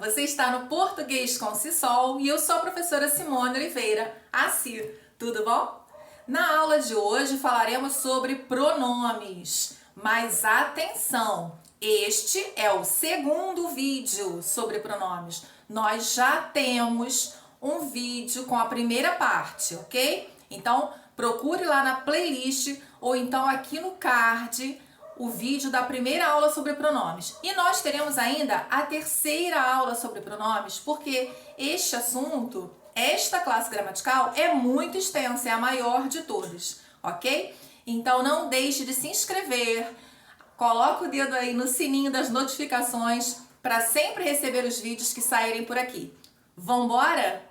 Você está no Português com Cissol e eu sou a professora Simone Oliveira, a Si. Tudo bom? Na aula de hoje falaremos sobre pronomes, mas atenção! Este é o segundo vídeo sobre pronomes. Nós já temos um vídeo com a primeira parte, ok? Então, procure lá na playlist ou então aqui no card o vídeo da primeira aula sobre pronomes. E nós teremos ainda a terceira aula sobre pronomes, porque este assunto, esta classe gramatical é muito extensa, é a maior de todas, ok? Então não deixe de se inscrever, coloque o dedo aí no sininho das notificações para sempre receber os vídeos que saírem por aqui. Vambora?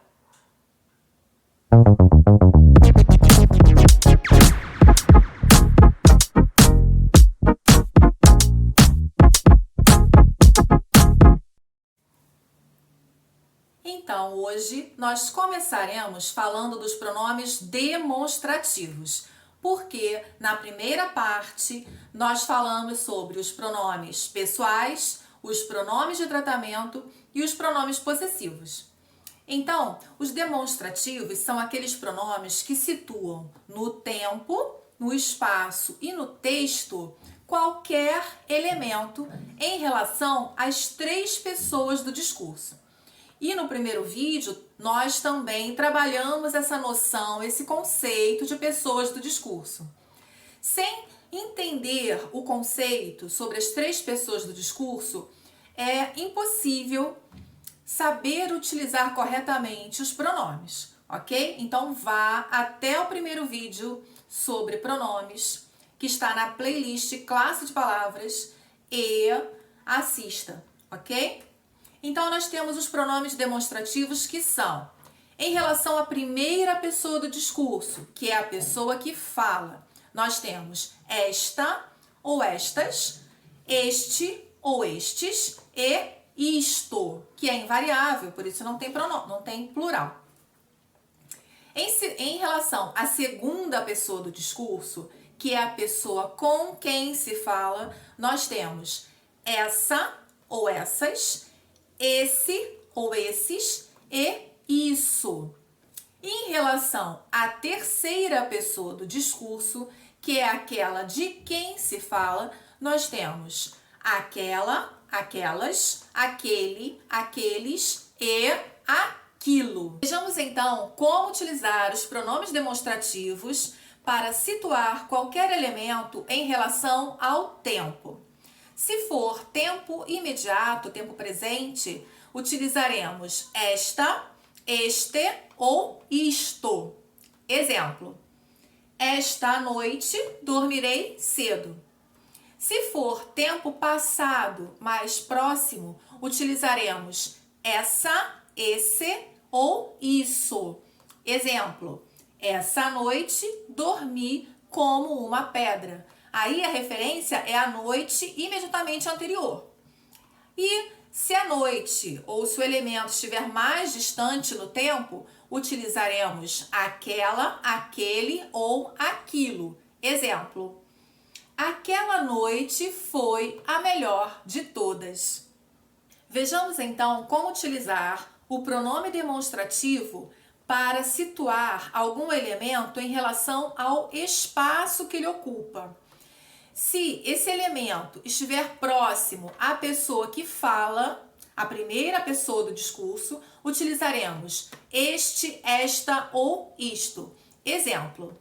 Então, hoje nós começaremos falando dos pronomes demonstrativos, porque na primeira parte nós falamos sobre os pronomes pessoais, os pronomes de tratamento e os pronomes possessivos. Então, os demonstrativos são aqueles pronomes que situam no tempo, no espaço e no texto qualquer elemento em relação às três pessoas do discurso. E no primeiro vídeo, nós também trabalhamos essa noção, esse conceito de pessoas do discurso. Sem entender o conceito sobre as três pessoas do discurso, é impossível saber utilizar corretamente os pronomes, ok? Então vá até o primeiro vídeo sobre pronomes, que está na playlist Classe de Palavras, e assista, ok? Então, nós temos os pronomes demonstrativos que são em relação à primeira pessoa do discurso, que é a pessoa que fala. Nós temos esta ou estas, este ou estes e isto, que é invariável, por isso não tem pronome, não tem plural. Em relação à segunda pessoa do discurso, que é a pessoa com quem se fala, nós temos essa ou essas, esse ou esses e isso. Em relação à terceira pessoa do discurso, que é aquela de quem se fala, nós temos aquela, aquelas, aquele, aqueles e aquilo. Vejamos então como utilizar os pronomes demonstrativos para situar qualquer elemento em relação ao tempo. Se for tempo imediato, tempo presente, utilizaremos esta, este ou isto. Exemplo: esta noite dormirei cedo. Se for tempo passado, mais próximo, utilizaremos essa, esse ou isso. Exemplo: essa noite dormi como uma pedra. Aí a referência é a noite imediatamente anterior. E se a noite ou se o elemento estiver mais distante no tempo, utilizaremos aquela, aquele ou aquilo. Exemplo: aquela noite foi a melhor de todas. Vejamos então como utilizar o pronome demonstrativo para situar algum elemento em relação ao espaço que ele ocupa. Se esse elemento estiver próximo à pessoa que fala, a primeira pessoa do discurso, utilizaremos este, esta ou isto. Exemplo: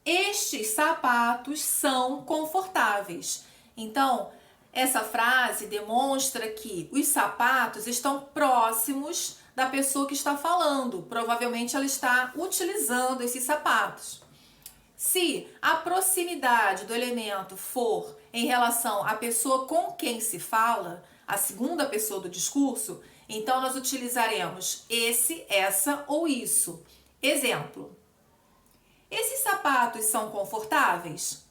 estes sapatos são confortáveis. Então, essa frase demonstra que os sapatos estão próximos da pessoa que está falando. Provavelmente ela está utilizando esses sapatos. Se a proximidade do elemento for em relação à pessoa com quem se fala, a segunda pessoa do discurso, então nós utilizaremos esse, essa ou isso. Exemplo: esses sapatos são confortáveis?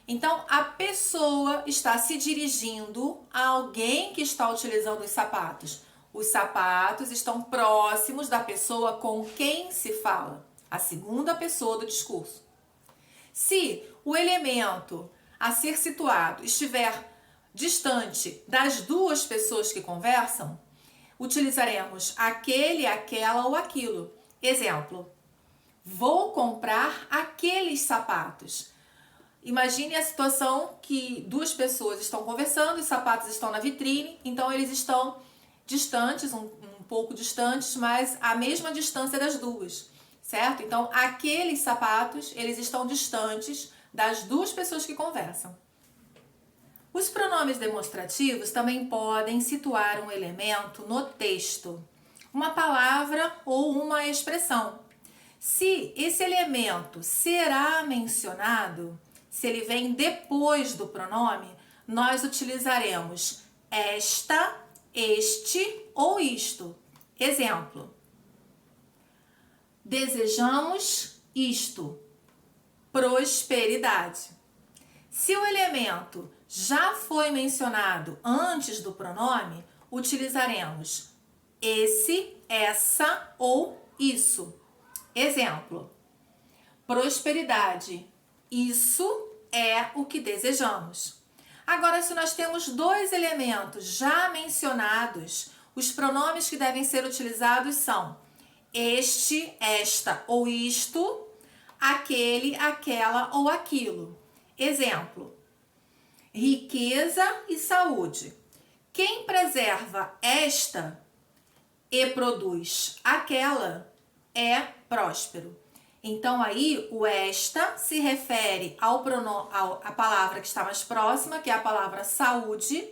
Então, a pessoa está se dirigindo a alguém que está utilizando os sapatos. Os sapatos estão próximos da pessoa com quem se fala, a segunda pessoa do discurso. Se o elemento a ser situado estiver distante das duas pessoas que conversam, utilizaremos aquele, aquela ou aquilo. Exemplo: vou comprar aqueles sapatos. Imagine a situação que duas pessoas estão conversando, os sapatos estão na vitrine, então eles estão distantes, um pouco distantes, mas a mesma distância das duas, certo? Então, aqueles sapatos, eles estão distantes das duas pessoas que conversam. Os pronomes demonstrativos também podem situar um elemento no texto, uma palavra ou uma expressão. Se esse elemento será mencionado, se ele vem depois do pronome, nós utilizaremos esta, este ou isto. Exemplo: desejamos isto, prosperidade. Se o elemento já foi mencionado antes do pronome, utilizaremos esse, essa ou isso. Exemplo: prosperidade. Isso é o que desejamos. Agora, se nós temos dois elementos já mencionados, os pronomes que devem ser utilizados são este, esta ou isto, aquele, aquela ou aquilo. Exemplo: riqueza e saúde. Quem preserva esta e produz aquela é próspero. Então aí o esta se refere à palavra que está mais próxima, que é a palavra saúde,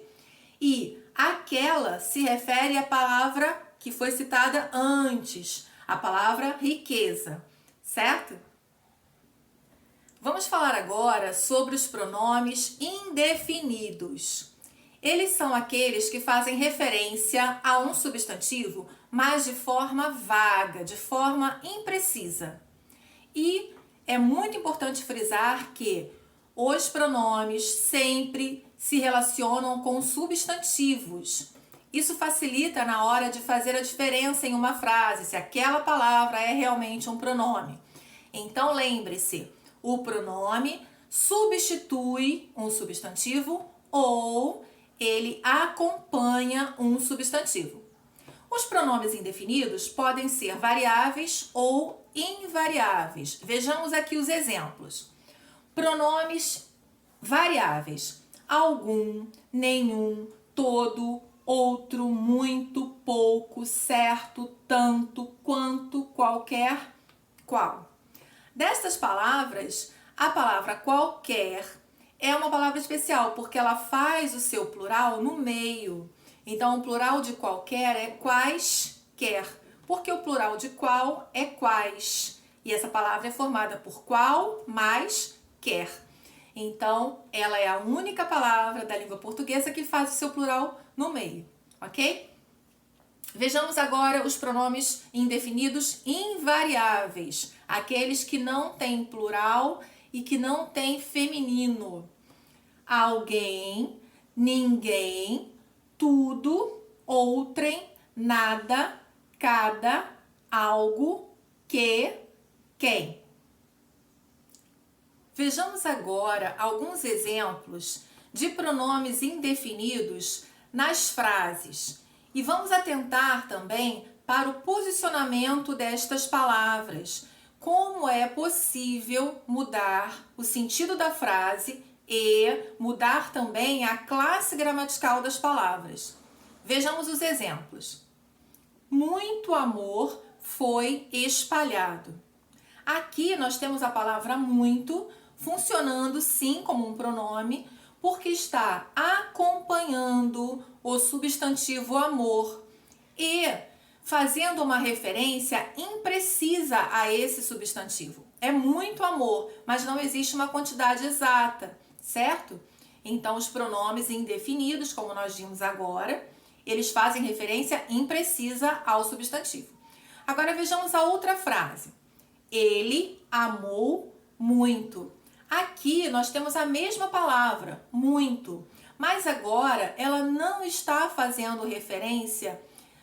e aquela se refere à palavra que foi citada antes, a palavra riqueza, certo? Vamos falar agora sobre os pronomes indefinidos. Eles são aqueles que fazem referência a um substantivo, mas de forma vaga, de forma imprecisa. E é muito importante frisar que os pronomes sempre se relacionam com substantivos. Isso facilita na hora de fazer a diferença em uma frase, se aquela palavra é realmente um pronome. Então lembre-se, o pronome substitui um substantivo ou ele acompanha um substantivo. Os pronomes indefinidos podem ser variáveis ou invariáveis. Vejamos aqui os exemplos. Pronomes variáveis: algum, nenhum, todo, outro, muito, pouco, certo, tanto, quanto, qualquer, qual. Destas palavras, a palavra qualquer é uma palavra especial porque ela faz o seu plural no meio. Então, o plural de qualquer é quaisquer, porque o plural de qual é quais. E essa palavra é formada por qual mais quer. Então, ela é a única palavra da língua portuguesa que faz o seu plural no meio, ok? Vejamos agora os pronomes indefinidos invariáveis, aqueles que não têm plural e que não têm feminino. Alguém, ninguém, tudo, outrem, nada, cada, algo, que, quem. Vejamos agora alguns exemplos de pronomes indefinidos nas frases e vamos atentar também para o posicionamento destas palavras. Como é possível mudar o sentido da frase e mudar também a classe gramatical das palavras. Vejamos os exemplos. Muito amor foi espalhado. Aqui nós temos a palavra muito funcionando sim como um pronome, porque está acompanhando o substantivo amor e fazendo uma referência imprecisa a esse substantivo. É muito amor, mas não existe uma quantidade exata, certo? Então, os pronomes indefinidos, como nós vimos agora, eles fazem referência imprecisa ao substantivo. Agora, vejamos a outra frase. Ele amou muito. Aqui, nós temos a mesma palavra, muito, mas agora ela não está fazendo referência,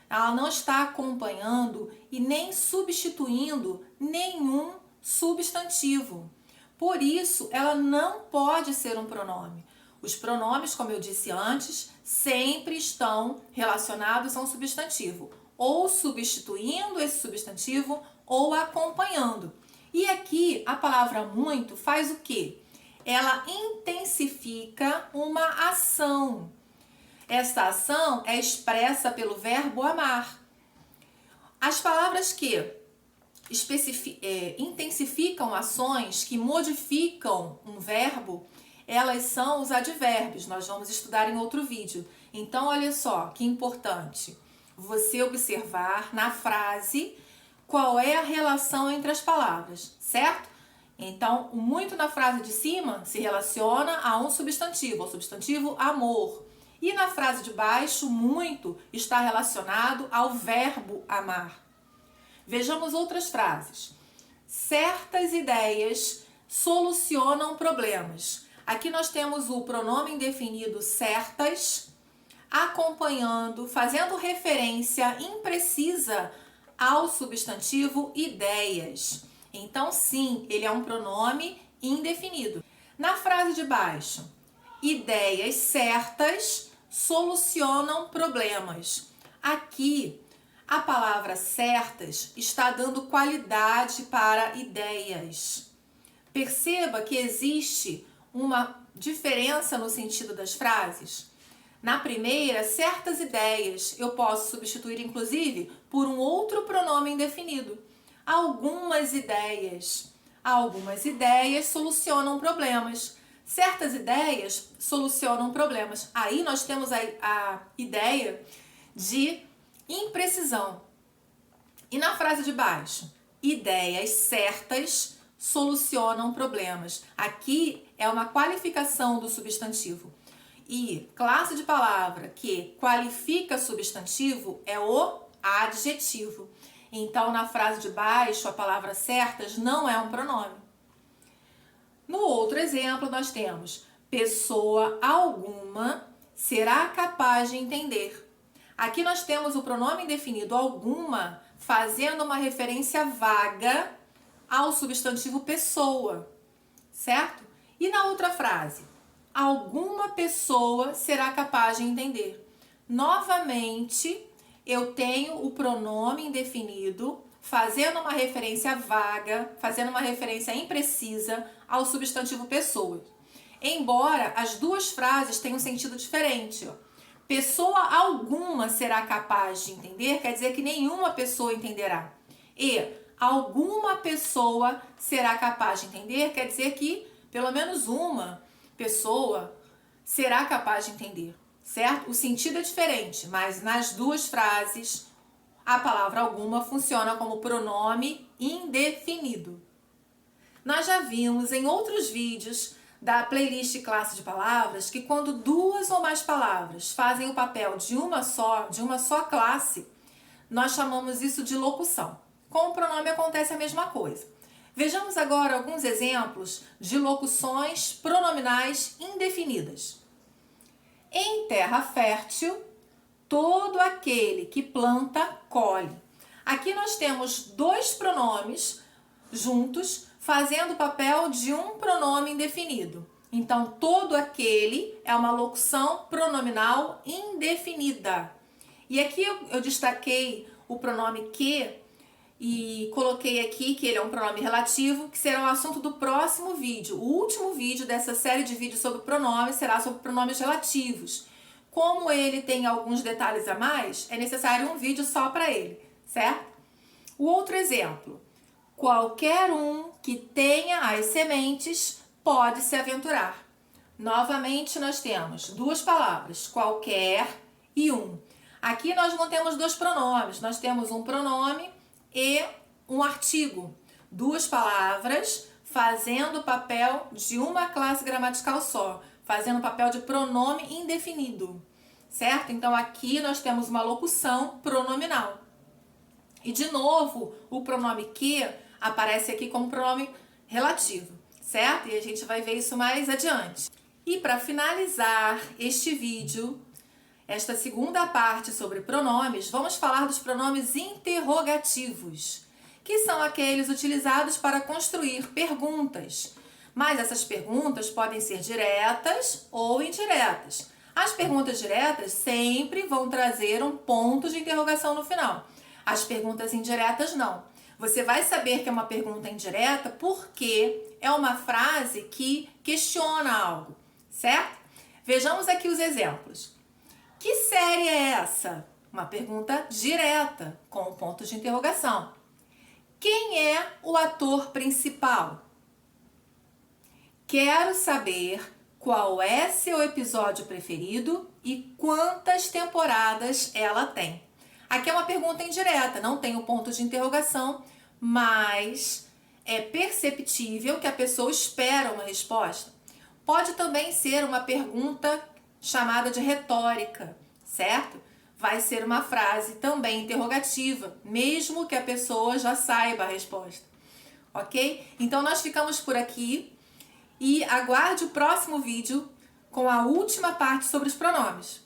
ela não está acompanhando e nem substituindo nenhum substantivo. Por isso, ela não pode ser um pronome. Os pronomes, como eu disse antes, sempre estão relacionados a um substantivo, ou substituindo esse substantivo ou acompanhando. E aqui a palavra muito faz o quê? Ela intensifica uma ação. Esta ação é expressa pelo verbo amar. As palavras que intensificam ações, que modificam um verbo, elas são os advérbios. Nós vamos estudar em outro vídeo. Então, olha só que importante você observar na frase qual é a relação entre as palavras, certo? Então, o muito na frase de cima se relaciona a um substantivo, ao substantivo amor. E na frase de baixo, muito está relacionado ao verbo amar. Vejamos outras frases. Certas ideias solucionam problemas. Aqui nós temos o pronome indefinido certas, acompanhando, fazendo referência imprecisa ao substantivo ideias. Então, sim, ele é um pronome indefinido. Na frase de baixo, ideias certas solucionam problemas. Aqui, a palavra certas está dando qualidade para ideias. Perceba que existe uma diferença no sentido das frases. Na primeira, certas ideias eu posso substituir, inclusive, por um outro pronome indefinido. Algumas ideias solucionam problemas. Certas ideias solucionam problemas. Aí nós temos a ideia de imprecisão. E na frase de baixo, ideias certas solucionam problemas. Aqui é uma qualificação do substantivo. E classe de palavra que qualifica substantivo é o adjetivo. Então, na frase de baixo, a palavra certas não é um pronome. No outro exemplo, nós temos pessoa alguma será capaz de entender. Aqui nós temos o pronome indefinido alguma fazendo uma referência vaga ao substantivo pessoa, certo? E na outra frase, alguma pessoa será capaz de entender. Novamente, eu tenho o pronome indefinido fazendo uma referência vaga, fazendo uma referência imprecisa ao substantivo pessoa. Embora as duas frases tenham um sentido diferente. Pessoa alguma será capaz de entender, quer dizer que nenhuma pessoa entenderá. E alguma pessoa será capaz de entender, quer dizer que pelo menos uma pessoa será capaz de entender, certo? O sentido é diferente, mas nas duas frases a palavra alguma funciona como pronome indefinido. Nós já vimos em outros vídeos da playlist Classe de Palavras que quando duas ou mais palavras fazem o papel de uma só classe, nós chamamos isso de locução. Com o pronome acontece a mesma coisa. Vejamos agora alguns exemplos de locuções pronominais indefinidas. Em terra fértil, todo aquele que planta, colhe. Aqui nós temos dois pronomes juntos fazendo o papel de um pronome indefinido. Então, todo aquele é uma locução pronominal indefinida. E aqui eu destaquei o pronome que e coloquei aqui que ele é um pronome relativo, que será o assunto do próximo vídeo. O último vídeo dessa série de vídeos sobre pronomes será sobre pronomes relativos. Como ele tem alguns detalhes a mais, é necessário um vídeo só para ele, certo? O outro exemplo. Qualquer um que tenha as sementes pode se aventurar. Novamente, nós temos duas palavras, qualquer e um. Aqui nós não temos dois pronomes, nós temos um pronome e um artigo. Duas palavras fazendo o papel de uma classe gramatical só, fazendo o papel de pronome indefinido, certo? Então, aqui nós temos uma locução pronominal. E, de novo, o pronome que aparece aqui como pronome relativo, certo? E a gente vai ver isso mais adiante. E para finalizar este vídeo, esta segunda parte sobre pronomes, vamos falar dos pronomes interrogativos, que são aqueles utilizados para construir perguntas. Mas essas perguntas podem ser diretas ou indiretas. As perguntas diretas sempre vão trazer um ponto de interrogação no final. As perguntas indiretas não. Você vai saber que é uma pergunta indireta porque é uma frase que questiona algo, certo? Vejamos aqui os exemplos. Que série é essa? Uma pergunta direta com um ponto de interrogação. Quem é o ator principal? Quero saber qual é seu episódio preferido e quantas temporadas ela tem. Aqui é uma pergunta indireta, não tem o ponto de interrogação, mas é perceptível que a pessoa espera uma resposta. Pode também ser uma pergunta chamada de retórica, certo? Vai ser uma frase também interrogativa, mesmo que a pessoa já saiba a resposta, ok? Então nós ficamos por aqui e aguarde o próximo vídeo com a última parte sobre os pronomes.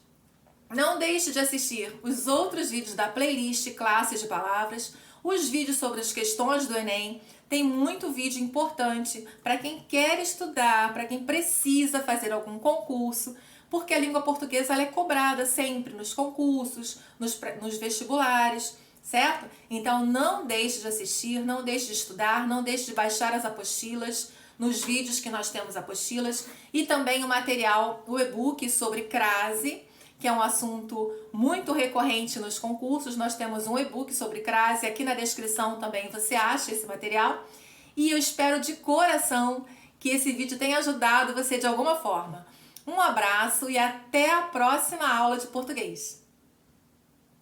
Não deixe de assistir os outros vídeos da playlist Classes de Palavras, os vídeos sobre as questões do Enem. Tem muito vídeo importante para quem quer estudar, para quem precisa fazer algum concurso, porque a língua portuguesa ela é cobrada sempre nos concursos, nos vestibulares, certo? Então não deixe de assistir, não deixe de estudar, não deixe de baixar as apostilas. Nos vídeos que nós temos apostilas e também o material, o e-book sobre crase, que é um assunto muito recorrente nos concursos. Nós temos um e-book sobre crase, aqui na descrição também você acha esse material. E eu espero de coração que esse vídeo tenha ajudado você de alguma forma. Um abraço e até a próxima aula de português.